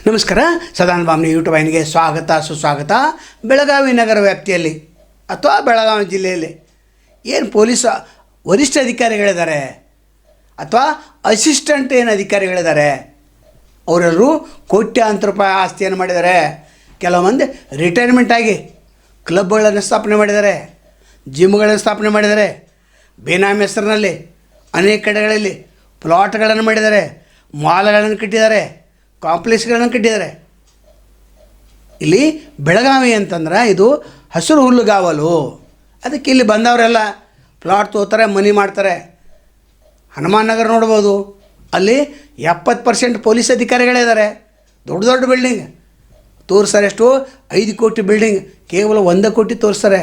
ನಮಸ್ಕಾರ. ಸದಾನಂದ ಬಾಮ್ನಿ ಯೂಟ್ಯೂಬ್ ವಾಹಿನಿಗೆ ಸ್ವಾಗತ ಸುಸ್ವಾಗತ. ಬೆಳಗಾವಿ ನಗರ ವ್ಯಾಪ್ತಿಯಲ್ಲಿ ಅಥವಾ ಬೆಳಗಾವಿ ಜಿಲ್ಲೆಯಲ್ಲಿ ಏನು ಪೊಲೀಸ್ ವರಿಷ್ಠ ಅಧಿಕಾರಿಗಳಿದ್ದಾರೆ ಅಥವಾ ಅಸಿಸ್ಟೆಂಟ್ ಏನು ಅಧಿಕಾರಿಗಳಿದ್ದಾರೆ ಅವರೆಲ್ಲರೂ ಕೋಟ್ಯಾಂತರ ರೂಪಾಯಿ ಆಸ್ತಿಯನ್ನು ಮಾಡಿದ್ದಾರೆ. ಕೆಲವು ಮಂದಿ ರಿಟೈರ್ಮೆಂಟ್ ಆಗಿ ಕ್ಲಬ್ಗಳನ್ನು ಸ್ಥಾಪನೆ ಮಾಡಿದ್ದಾರೆ, ಜಿಮ್ಗಳನ್ನು ಸ್ಥಾಪನೆ ಮಾಡಿದ್ದಾರೆ, ಬೇನಾಮಿ ಹೆಸರಿನಲ್ಲಿ ಅನೇಕ ಕಡೆಗಳಲ್ಲಿ ಪ್ಲಾಟ್ಗಳನ್ನು ಮಾಡಿದ್ದಾರೆ, ಮಾಲ್ಗಳನ್ನು ಕಟ್ಟಿದ್ದಾರೆ, ಕಾಂಪ್ಲೆಕ್ಸ್ಗಳನ್ನು ಕಟ್ಟಿದ್ದಾರೆ. ಇಲ್ಲಿ ಬೆಳಗಾವಿ ಅಂತಂದ್ರೆ ಇದು ಹಸಿರು ಹುಲ್ಲುಗಾವಲು. ಅದಕ್ಕೆ ಇಲ್ಲಿ ಬಂದವರೆಲ್ಲ ಪ್ಲಾಟ್ ತೋತಾರೆ, ಮನಿ ಮಾಡ್ತಾರೆ. ಹನುಮಾನ್ ನಗರ ನೋಡ್ಬೋದು, ಅಲ್ಲಿ 70% ಪೊಲೀಸ್ ಅಧಿಕಾರಿಗಳಿದ್ದಾರೆ. ದೊಡ್ಡ ದೊಡ್ಡ ಬಿಲ್ಡಿಂಗ್ ತೋರಿಸ್ತಾರೆ. ಎಷ್ಟು 5 ಕೋಟಿ ಬಿಲ್ಡಿಂಗ್ ಕೇವಲ 1 ಕೋಟಿ ತೋರಿಸ್ತಾರೆ.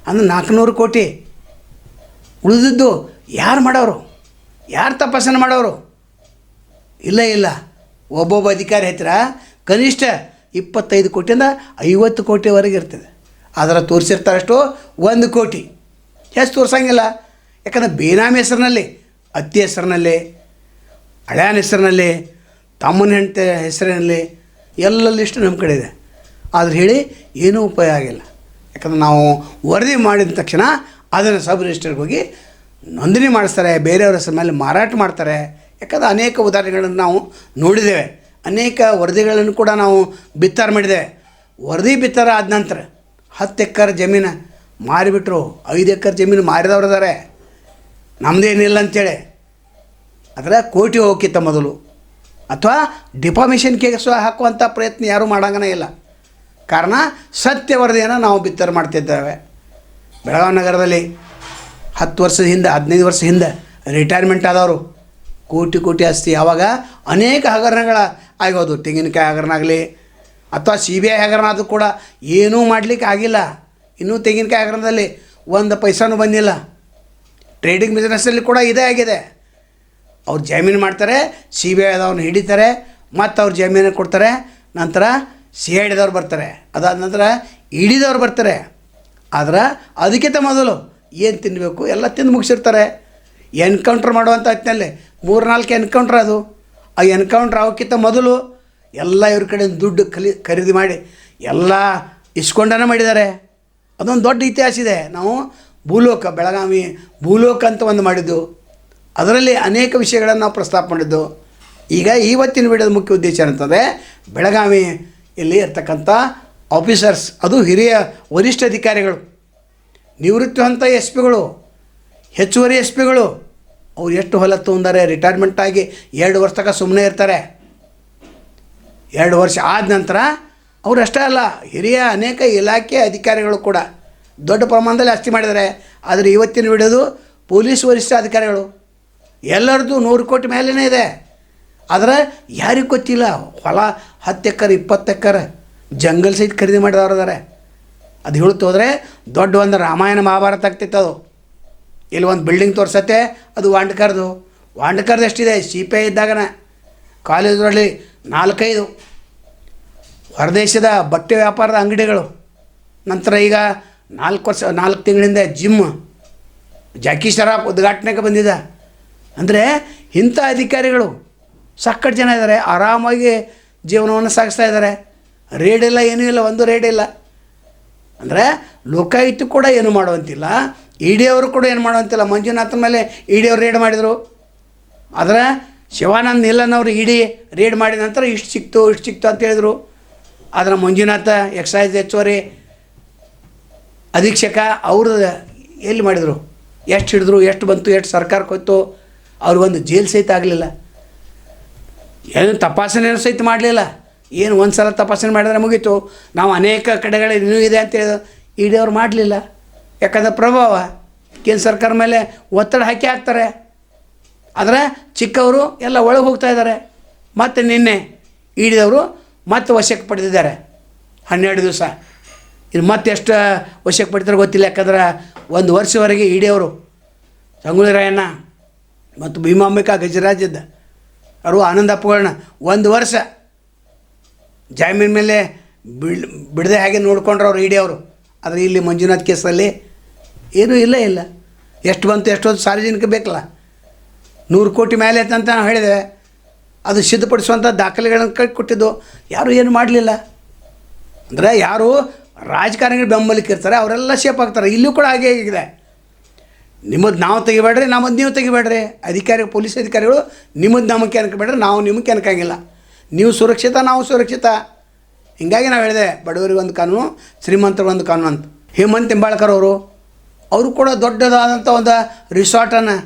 ಅಂದ್ರೆ 400 ಕೋಟಿ. ಉಳಿದಿದ್ದು ಯಾರು ಮಾಡೋರು? ಯಾರು ತಪಾಸಣೆ ಮಾಡೋರು? ಇಲ್ಲ ಒಬ್ಬೊಬ್ಬ ಅಧಿಕಾರಿ ಹತ್ತಿರ ಕನಿಷ್ಠ 25 ಕೋಟಿಯಿಂದ 50 ಕೋಟಿವರೆಗೆ ಇರ್ತದೆ. ಅದರ ತೋರಿಸಿರ್ತಾರಷ್ಟು 1 ಕೋಟಿ, ಹೆಚ್ಚು ತೋರಿಸಂಗಿಲ್ಲ. ಯಾಕಂದರೆ ಬೇನಾಮಿ ಹೆಸರಿನಲ್ಲಿ, ಅತ್ತಿ ಹೆಸರಿನಲ್ಲಿ, ಹಳೆಯನ ಹೆಸರಿನಲ್ಲಿ, ತಮ್ಮನ ಹೆಂಡತಿ ಹೆಸರಿನಲ್ಲಿ ಎಲ್ಲ ಲಿಸ್ಟ್ ನಮ್ಮ ಕಡೆ ಇದೆ. ಆದ್ರೆ ಹೇಳಿ ಏನೂ ಉಪಯೋಗ ಆಗಿಲ್ಲ. ಯಾಕಂದ್ರೆ ನಾವು ವರದಿ ಮಾಡಿದ ತಕ್ಷಣ ಅದನ್ನು ಸಬ್ ರಿಜಿಸ್ಟರ್ಗೆ ಹೋಗಿ ನೋಂದಣಿ ಮಾಡಿಸ್ತಾರೆ, ಬೇರೆಯವ್ರ ಹೆಸರ ಮೇಲೆ ಮಾರಾಟ ಮಾಡ್ತಾರೆ. ಯಾಕಂದರೆ ಅನೇಕ ಉದಾಹರಣೆಗಳನ್ನು ನಾವು ನೋಡಿದ್ದೇವೆ, ಅನೇಕ ವರದಿಗಳನ್ನು ಕೂಡ ನಾವು ಬಿತ್ತರ ಮಾಡಿದ್ದೇವೆ. ವರದಿ ಬಿತ್ತರ ಆದ ನಂತರ 10 ಎಕರೆ ಜಮೀನು ಮಾರಿಬಿಟ್ರು, 5 ಎಕರೆ ಜಮೀನು ಮಾರಿದವ್ರು ಇದ್ದಾರೆ. ನಮ್ಮದೇನಿಲ್ಲ ಅಂಥೇಳಿ ಅದರ ಕೋಟಿ ಹೋಗಿತ್ತ ಮೊದಲು. ಅಥವಾ ಡಿಫಾಮೇಷನ್ ಕೇಸ್ ಹಾಕುವಂಥ ಪ್ರಯತ್ನ ಯಾರೂ ಮಾಡೋಂಗನೇ ಇಲ್ಲ. ಕಾರಣ ಸತ್ಯ ವರದಿಯನ್ನು ನಾವು ಬಿತ್ತರ ಮಾಡ್ತಿದ್ದೇವೆ. ಬೆಳಗಾವಿ ನಗರದಲ್ಲಿ 10 ವರ್ಷದ ಹಿಂದೆ, 15 ವರ್ಷ ಹಿಂದೆ ರಿಟೈರ್ಮೆಂಟ್ ಆದವರು ಕೋಟಿ ಆಸ್ತಿ. ಆವಾಗ ಅನೇಕ ಹಗರಣಗಳ ಆಗೋದು. ತೆಂಗಿನಕಾಯಿ ಹಗರಣ ಆಗಲಿ ಅಥವಾ CBI ಹಗರಣ ಆದರೂ ಕೂಡ ಏನೂ ಮಾಡಲಿಕ್ಕೆ ಆಗಿಲ್ಲ. ಇನ್ನೂ ತೆಂಗಿನಕಾಯಿ ಹಗರಣದಲ್ಲಿ 1 ಪೈಸಾನೂ ಬಂದಿಲ್ಲ. ಟ್ರೇಡಿಂಗ್ ಬಿಸ್ನೆಸ್ಸಲ್ಲಿ ಕೂಡ ಇದೇ ಆಗಿದೆ. ಅವ್ರು ಜಾಮೀನು ಮಾಡ್ತಾರೆ, CBI ಆದವ್ರನ್ನ ಹಿಡಿತಾರೆ, ಮತ್ತು ಅವ್ರು ಜಾಮೀನು ಕೊಡ್ತಾರೆ. ನಂತರ CID ದವ್ರು ಬರ್ತಾರೆ, ಅದಾದ ನಂತರ ಇಡಿದವ್ರು ಬರ್ತಾರೆ. ಆದ್ರೆ ಅದಕ್ಕಿಂತ ಮೊದಲು ಏನು ತಿನ್ನಬೇಕು ಎಲ್ಲ ತಿಂದು ಮುಗಿಸಿರ್ತಾರೆ. ಎನ್ಕೌಂಟ್ರ್ ಮಾಡುವಂಥ ಹೊತ್ತಿನಲ್ಲಿ 3-4 ಎನ್ಕೌಂಟ್ರ್ ಅದು. ಆ ಎನ್ಕೌಂಟ್ರ್ ಆಗೋಕ್ಕಿಂತ ಮೊದಲು ಎಲ್ಲ ಇವ್ರ ಕಡೆ ದುಡ್ಡು ಖರೀದಿ ಮಾಡಿ ಎಲ್ಲ ಇಸ್ಕೊಂಡನೇ ಮಾಡಿದ್ದಾರೆ. ಅದೊಂದು ದೊಡ್ಡ ಇತಿಹಾಸ ಇದೆ. ನಾವು ಭೂಲೋಕ, ಬೆಳಗಾವಿ ಭೂಲೋಕ ಅಂತ ಒಂದು ಮಾಡಿದ್ದು, ಅದರಲ್ಲಿ ಅನೇಕ ವಿಷಯಗಳನ್ನು ನಾವು ಪ್ರಸ್ತಾಪ ಮಾಡಿದ್ದು. ಈಗ ಇವತ್ತಿನ ವಿಡಿಯೋದ ಮುಖ್ಯ ಉದ್ದೇಶ ಅಂತಂದರೆ ಬೆಳಗಾವಿ ಇಲ್ಲಿ ಇರ್ತಕ್ಕಂಥ ಆಫೀಸರ್ಸ್, ಅದು ಹಿರಿಯ ವರಿಷ್ಠ ಅಧಿಕಾರಿಗಳು, ನಿವೃತ್ತಿ ಹಂತ SP ಗಳು, ಹೆಚ್ಚುವರಿ SP ಗಳು, ಅವ್ರು ಎಷ್ಟು ಹೊಲ ತೊಗೊಂಡಾರೆ. ರಿಟೈರ್ಮೆಂಟ್ ಆಗಿ 2 ವರ್ಷ ತನಕ ಸುಮ್ಮನೆ ಇರ್ತಾರೆ. 2 ವರ್ಷ ಆದ ನಂತರ ಅವರು ಅಷ್ಟೇ ಅಲ್ಲ, ಹಿರಿಯ ಅನೇಕ ಇಲಾಖೆ ಅಧಿಕಾರಿಗಳು ಕೂಡ ದೊಡ್ಡ ಪ್ರಮಾಣದಲ್ಲಿ ಆಸ್ತಿ ಮಾಡಿದ್ದಾರೆ. ಆದರೆ ಇವತ್ತಿನ ವಿಡಿಯೋದು ಪೊಲೀಸ್ ವರಿಷ್ಠ ಅಧಿಕಾರಿಗಳು, ಎಲ್ಲರದ್ದು 100 ಕೋಟಿ ಮೇಲೇ ಇದೆ. ಆದರೆ ಯಾರಿಗೂ ಗೊತ್ತಿಲ್ಲ. ಹೊಲ 10 ಎಕರೆ 20 ಎಕರೆ ಜಂಗಲ್ ಸಹಿತ ಖರೀದಿ ಮಾಡಿದವ್ರು ಇದ್ದಾರೆ. ಅದು ಹೇಳ್ತು ಹೋದರೆ ದೊಡ್ಡ ಒಂದು ರಾಮಾಯಣ ಮಹಾಭಾರತ ಆಗ್ತಿತ್ತು. ಅದು ಇಲ್ಲಿ ಒಂದು ಬಿಲ್ಡಿಂಗ್ ತೋರಿಸತ್ತೆ, ಅದು ವಾಂಡ್ಕರ್ದು ಎಷ್ಟಿದೆ. CPI ಇದ್ದಾಗನ ಕಾಲೇಜಲ್ಲಿ 4-5 ಹೊರದೇಶದ ಬಟ್ಟೆ ವ್ಯಾಪಾರದ ಅಂಗಡಿಗಳು. ನಂತರ ಈಗ 4 ತಿಂಗಳಿಂದ ಜಿಮ್, ಜಾಕಿ ಶರಾಫ್ ಉದ್ಘಾಟನೆಗೆ ಬಂದಿದೆ. ಅಂದರೆ ಇಂಥ ಅಧಿಕಾರಿಗಳು ಸಾಕಷ್ಟು ಜನ ಇದ್ದಾರೆ, ಆರಾಮಾಗಿ ಜೀವನವನ್ನು ಸಾಗಿಸ್ತಾ ಇದ್ದಾರೆ. ರೇಡ್ ಇಲ್ಲ, ಏನೂ ಇಲ್ಲ, ಒಂದು ರೇಡ್ ಇಲ್ಲ. ಅಂದರೆ ಲೋಕಾಯುಕ್ತ ಕೂಡ ಏನು ಮಾಡುವಂತಿಲ್ಲ, ED ಅವರು ಕೂಡ ಏನು ಮಾಡುವಂತಿಲ್ಲ. ಮಂಜುನಾಥನ ಮೇಲೆ ED ಅವರು ರೇಡ್ ಮಾಡಿದರು. ಆದರೆ ಶಿವಾನಂದ್ ನಿಲ್ಲನವರು ED ರೇಡ್ ಮಾಡಿದ ನಂತರ ಇಷ್ಟು ಸಿಕ್ತು ಅಂತ ಹೇಳಿದರು. ಆದರೆ ಮಂಜುನಾಥ ಎಕ್ಸೈಸ್ ಹೆಚ್ಚುವರಿ ಅಧೀಕ್ಷಕ ಅವರು ಎಲ್ಲಿ ಮಾಡಿದರು? ಎಷ್ಟು ಹಿಡಿದ್ರು, ಎಷ್ಟು ಬಂತು, ಎಷ್ಟು ಸರ್ಕಾರಕ್ಕೆ ಹೋಯ್ತು? ಅವ್ರಿಗೊಂದು ಜೈಲು ಸಹಿತ ಆಗಲಿಲ್ಲ, ಏನು ತಪಾಸಣೆ ಸಹಿತ ಮಾಡಲಿಲ್ಲ. ಏನು ಒಂದು ಸಲ ತಪಾಸಣೆ ಮಾಡಿದ್ರೆ ಮುಗೀತು. ನಾವು ಅನೇಕ ಕಡೆಗಳಲ್ಲಿ ಇನ್ನೂ ಇದೆ ಅಂತ ಹೇಳಿದ್ರು, ED ಅವ್ರು ಮಾಡಲಿಲ್ಲ. ಯಾಕಂದರೆ ಪ್ರಭಾವ ಕೇಂದ್ರ ಸರ್ಕಾರ ಮೇಲೆ ಒತ್ತಡ ಹಾಕ್ತಾರೆ. ಆದರೆ ಚಿಕ್ಕವರು ಎಲ್ಲ ಒಳಗೆ ಹೋಗ್ತಾ ಇದ್ದಾರೆ. ಮತ್ತು ನಿನ್ನೆ ED ಅವರು ಮತ್ತೆ ವಶಕ್ಕೆ ಪಡೆದಿದ್ದಾರೆ 12 ದಿವಸ. ಇನ್ನು ಮತ್ತೆ ಎಷ್ಟು ವಶಕ್ಕೆ ಪಡಿತಾರೆ ಗೊತ್ತಿಲ್ಲ. ಯಾಕಂದ್ರೆ 1 ವರ್ಷವರೆಗೆ ED ಅವರು ಸಂಗೊಳ್ಳಿ ರಾಯಣ್ಣ ಮತ್ತು ಭೀಮಾಂಬಿಕಾ ಗಜರಾಜ್ಯದ ಅವರು ಆನಂದಪ್ಪಗಳನ್ನ 1 ವರ್ಷ ಜಾಮೀನು ಮೇಲೆ ಬಿಡದೆ ಹಾಗೆ ನೋಡ್ಕೊಂಡ್ರು ಅವರು ED ಅವರು. ಆದರೆ ಇಲ್ಲಿ ಮಂಜುನಾಥ್ ಕೇಸಲ್ಲಿ ಏನೂ ಇಲ್ಲ. ಎಷ್ಟು ಬಂತು, ಎಷ್ಟೊಂದು ಸಾರ್ವಜನಿಕ ಬೇಕಲ್ಲ, 100 ಕೋಟಿ ಮೇಲೆ ಅಂತ ನಾವು ಹೇಳಿದ್ದೇವೆ. ಅದು ಸಿದ್ಧಪಡಿಸುವಂಥ ದಾಖಲೆಗಳನ್ನು ಕೈ ಕೊಟ್ಟಿದ್ದು ಯಾರೂ ಏನು ಮಾಡಲಿಲ್ಲ. ಅಂದರೆ ಯಾರು ರಾಜಕಾರಣಿಗಳು ಬೆಂಬಲಕ್ಕೆ ಇರ್ತಾರೆ ಅವರೆಲ್ಲ ಸೇಫ್ ಆಗ್ತಾರೆ. ಇಲ್ಲೂ ಕೂಡ ಹಾಗೆ ಆಗಿದೆ. ನಿಮ್ಮದು ನಾವು ತೆಗಿಬೇಡ್ರಿ, ನಮ್ಮದು ನೀವು ತೆಗಿಬೇಡ್ರಿ. ಪೊಲೀಸ್ ಅಧಿಕಾರಿಗಳು ನಿಮ್ಮದು ನಮಗೆ ಅನ್ಕೋಬೇಡ್ರಿ, ನಾವು ನಿಮಗೆ ಅನ್ಕೋಂಗಿಲ್ಲ. ನೀವು ಸುರಕ್ಷಿತ, ನಾವು ಸುರಕ್ಷಿತ. ಹೀಗಾಗಿ ನಾವು ಹೇಳಿದೆ, ಬಡವರಿಗೆ ಒಂದು ಕಾನೂನು, ಶ್ರೀಮಂತರಿಗೆ ಒಂದು ಕಾನೂನು ಅಂತ. ಹೇಮಂತ್ ನಿಂಬಾಳ್ಕರ್ ಅವರು ಕೂಡ ದೊಡ್ಡದಾದಂಥ ಒಂದು ರಿಸಾರ್ಟನ್ನು,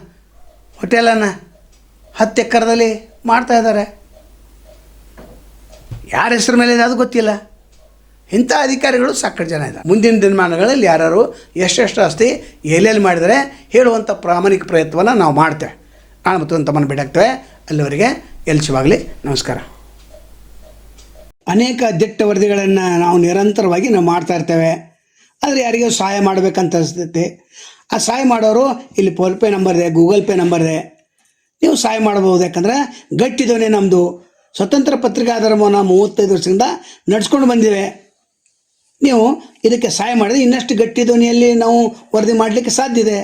ಹೋಟೆಲನ್ನು 10 ಎಕರೆದಲ್ಲಿ ಮಾಡ್ತಾಯಿದ್ದಾರೆ. ಯಾರ ಹೆಸರು ಮೇಲೆ ಇದೆ ಅದು ಗೊತ್ತಿಲ್ಲ. ಇಂಥ ಅಧಿಕಾರಿಗಳು ಸಾಕಷ್ಟು ಜನ ಇದ್ದಾರೆ. ಮುಂದಿನ ದಿನಮಾನಗಳಲ್ಲಿ ಯಾರು ಎಷ್ಟೆಷ್ಟು ಆಸ್ತಿ ಎಲ್ಲೆಲ್ಲಿ ಮಾಡಿದರೆ ಹೇಳುವಂಥ ಪ್ರಾಮಾಣಿಕ ಪ್ರಯತ್ನವನ್ನು ನಾವು ಮಾಡ್ತೇವೆ. ನಾನು ಮತ್ತು ತಮ್ಮನ್ನು ಭೇಟಿಯಾಗ್ತೇವೆ. ಅಲ್ಲಿವರೆಗೆ ಶುಭವಾಗಲಿ. ನಮಸ್ಕಾರ. ಅನೇಕ ದಿಟ್ಟ ವರದಿಗಳನ್ನು ನಾವು ನಿರಂತರವಾಗಿ ನಾವು ಮಾಡ್ತಾ ಇರ್ತೇವೆ. ಆದರೆ ಯಾರಿಗೂ ಸಹಾಯ ಮಾಡಬೇಕಂತ ಅನಿಸ್ತೈತೆ. ಆ ಸಹಾಯ ಮಾಡೋರು ಇಲ್ಲಿ ಫೋನ್ಪೇ ನಂಬರ್ ಇದೆ, ಗೂಗಲ್ ಪೇ ನಂಬರ್ ಇದೆ, ನೀವು ಸಹಾಯ ಮಾಡಬಹುದು. ಯಾಕಂದರೆ ಗಟ್ಟಿದವನೇ ನಮ್ಮದು ಸ್ವತಂತ್ರ ಪತ್ರಿಕಾಧಾರವನ್ನು 35 ವರ್ಷದಿಂದ ನಡೆಸ್ಕೊಂಡು ಬಂದಿವೆ. ನೀವು ಇದಕ್ಕೆ ಸಹಾಯ ಮಾಡಿದ್ರೆ ಇನ್ನಷ್ಟು ಗಟ್ಟಿ ಧ್ವನಿಯಲ್ಲಿ ನಾವು ವರದಿ ಮಾಡಲಿಕ್ಕೆ ಸಾಧ್ಯ ಇದೆ.